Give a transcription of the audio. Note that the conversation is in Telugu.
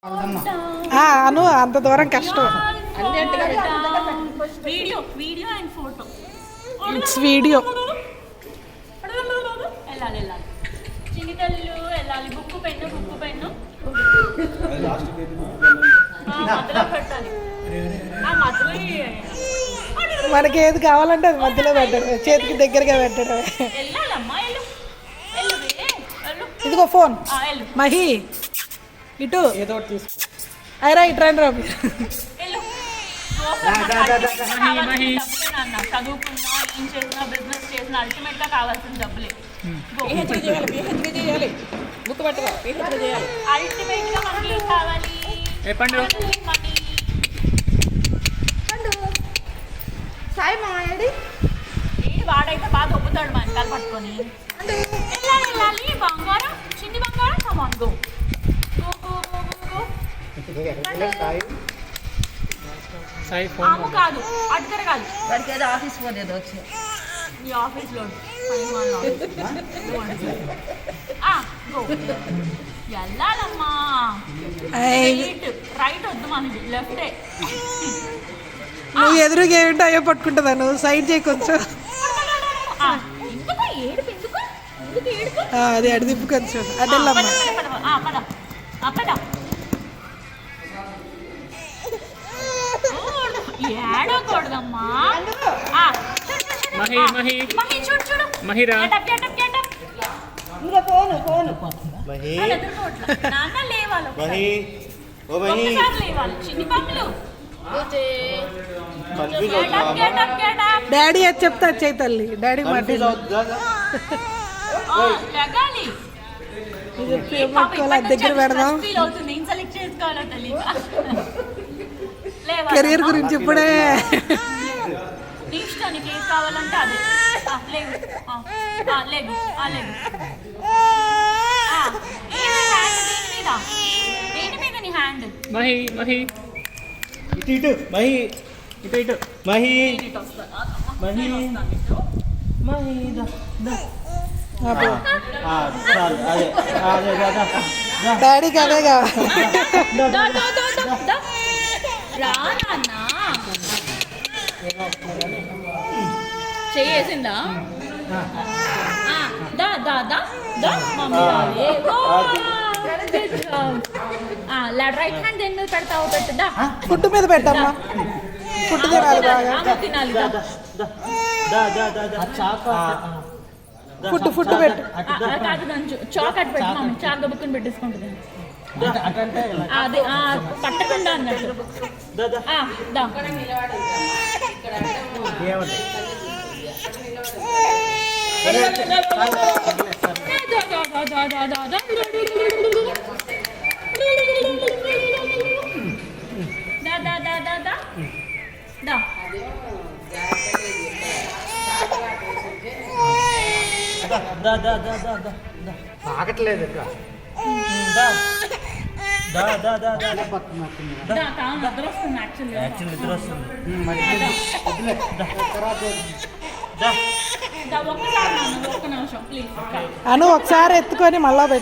అను అంత దూరం కష్టం. It's video. వెళ్ళాలి బుక్కు పెన్ను మనకి ఏది కావాలంటే అది మధ్యలో పెట్టడం, చేతికి దగ్గరగా పెట్టడం. ఇదిగో ఫోన్ మహి ఇటు అయిరా ఇటు రండి రా. చదువుకున్నా ఏం చేసినా బిజినెస్ చేసినా అల్టిమేట్ గా కావాల్సిన డబ్బులే. బుక్ పట్టుకో చేయాలి. అల్టిమేట్ గా మనకి ఏం కావాలి? మనీ. సాయి మాయడి ఏంటి వాడైతే బాగా దొబ్బుతాడు మనకాలు పట్టుకొని. వెళ్ళాలి బంగారం, చిన్ని బంగారం. Come on go go go go go. ఆము కాదు అటు తిరగాలి. వాడికి ఏదో ఆఫీస్ పోలేదు వచ్చి ఈ ఆఫీస్లో వెళ్ళాలమ్మా. రైట్ వద్దు మనకి, లెఫ్టే. నువ్వు ఎదురుగా ఏమిటో అయ్యో పట్టుకుంటుందా, నువ్వు సైడ్ చేయి కొంచెం. అది అడి తిప్పు కొంచెం అడ్డెళ్ళమ్మా. ఏడకూడదమ్మా. నాన్న లేవాలి, లేవాలి. చిన్ని పనులు డాడీ అది చెప్తా చేయి తల్లి. డాడీ లెగాలి. దగ్గర పెడదాం. కెరీర్ గురించి ఇప్పుడే ఇష్టానికి ఏం కావాలంటే అదే. లేవు లేవు లేవు. దేని మీద నీ హ్యాండ్? మహి ఇటు మహి ఇటు మహి డాడీకి అదే కావాలి. చేసిందా? రైట్ హ్యాండ్ దేని మీద పెడతావు? పెట్టుదా. ఫుడ్ మీద పెట్టమ్మా, ఫుడ్ తినాలి బాగా. తినాలి. ఫుడ్ పెట్టు. కాదు చాకెట్ పెట్టు మమ్మీ, చాక్ బుక్కుని పెట్టేసుకుంటుంది. అదే పట్టకుండా అన్నట్టు. ఆగట్లేదు. అను ఒకసారి ఎత్తుకొని మళ్ళా పెట్టు.